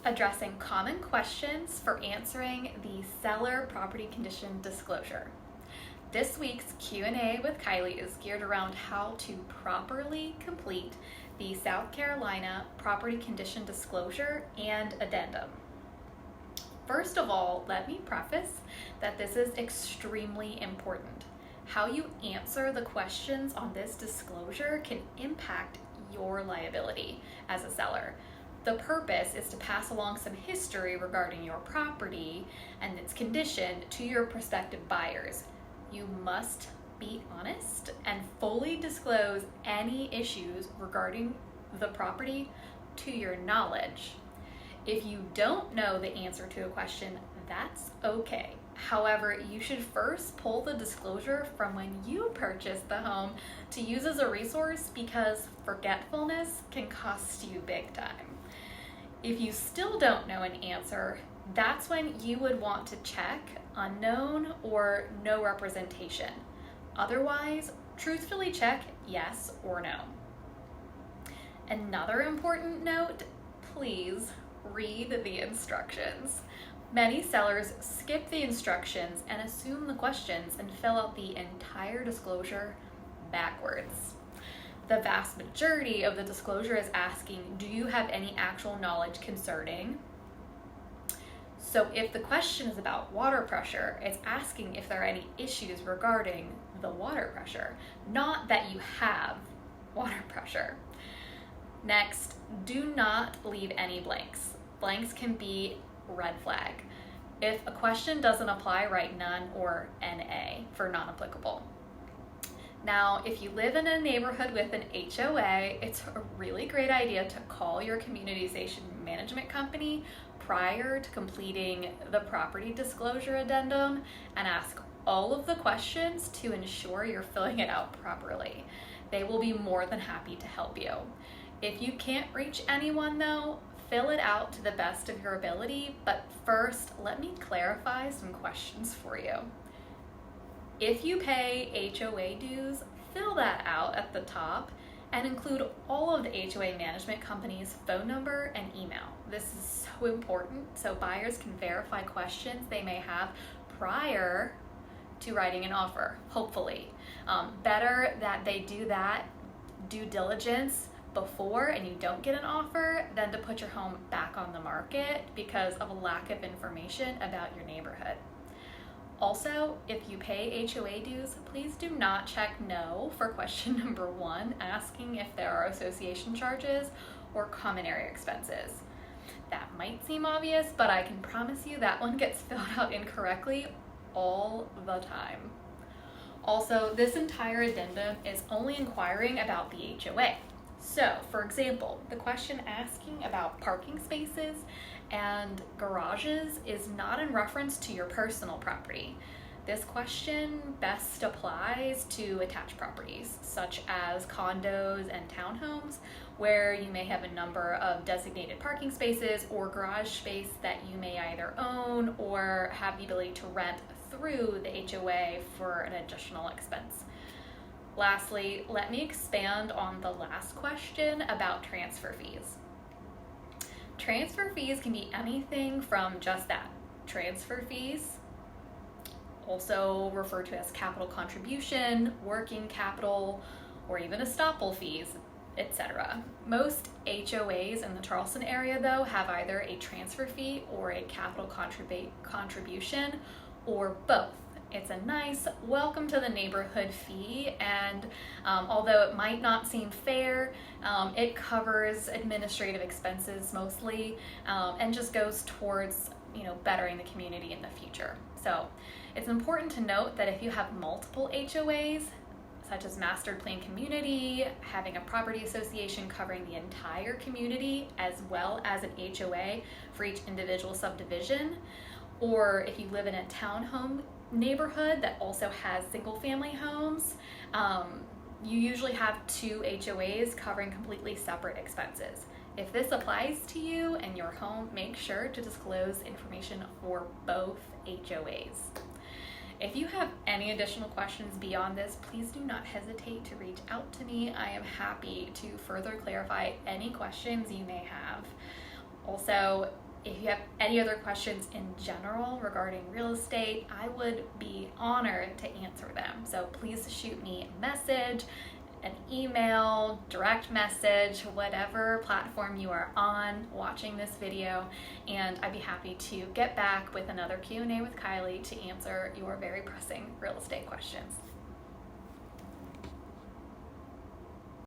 addressing common questions for answering the seller property condition disclosure. This week's Q&A with Kylie is geared around how to properly complete the South Carolina property condition disclosure and addendum. First of all, let me preface that this is extremely important. How you answer the questions on this disclosure can impact your liability as a seller. The purpose is to pass along some history regarding your property and its condition to your prospective buyers. You must be honest and fully disclose any issues regarding the property to your knowledge. If you don't know the answer to a question, that's okay. However, you should first pull the disclosure from when you purchased the home to use as a resource, because forgetfulness can cost you big time. If you still don't know an answer, that's when you would want to check unknown or no representation. Otherwise, truthfully check yes or no. Another important note, please read the instructions. Many sellers skip the instructions and assume the questions and fill out the entire disclosure backwards. The vast majority of the disclosure is asking, do you have any actual knowledge concerning? So if the question is about water pressure, it's asking if there are any issues regarding the water pressure, not that you have water pressure. Next, do not leave any blanks. Blanks can be red flag. If a question doesn't apply, write none or NA for non-applicable. Now, if you live in a neighborhood with an HOA, it's a really great idea to call your community management company prior to completing the property disclosure addendum and ask all of the questions to ensure you're filling it out properly. They will be more than happy to help you. If you can't reach anyone though, fill it out to the best of your ability, but first let me clarify some questions for you. If you pay HOA dues, fill that out at the top and include all of the HOA management company's phone number and email. This is so important so buyers can verify questions they may have prior to writing an offer, hopefully. Better that they do that due diligence before and you don't get an offer than to put your home back on the market because of a lack of information about your neighborhood. Also, if you pay HOA dues, please do not check no for question number 1, asking if there are association charges or common area expenses. That might seem obvious, but I can promise you that one gets filled out incorrectly all the time. Also, this entire addendum is only inquiring about the HOA. So, for example, the question asking about parking spaces and garages is not in reference to your personal property. This question best applies to attached properties, such as condos and townhomes, where you may have a number of designated parking spaces or garage space that you may either own or have the ability to rent through the HOA for an additional expense. Lastly, let me expand on the last question about transfer fees. Transfer fees can be anything from just that, transfer fees, also referred to as capital contribution, working capital, or even estoppel fees, etc. Most HOAs in the Charleston area, though, have either a transfer fee or a capital contribution, or both. It's a nice welcome to the neighborhood fee, and although it might not seem fair, it covers administrative expenses mostly, and just goes towards bettering the community in the future. So it's important to note that if you have multiple HOAs, such as master plan community, having a property association covering the entire community, as well as an HOA for each individual subdivision, or if you live in a townhome neighborhood that also has single family homes, you usually have 2 HOAs covering completely separate expenses. If this applies to you and your home, make sure to disclose information for both HOAs. If you have any additional questions beyond this, please do not hesitate to reach out to me. I am happy to further clarify any questions you may have. Also, If you have any other questions in general regarding real estate, I would be honored to answer them. So please shoot me a message, an email, direct message, whatever platform you are on watching this video, and I'd be happy to get back with another Q&A with Kylie to answer your very pressing real estate questions.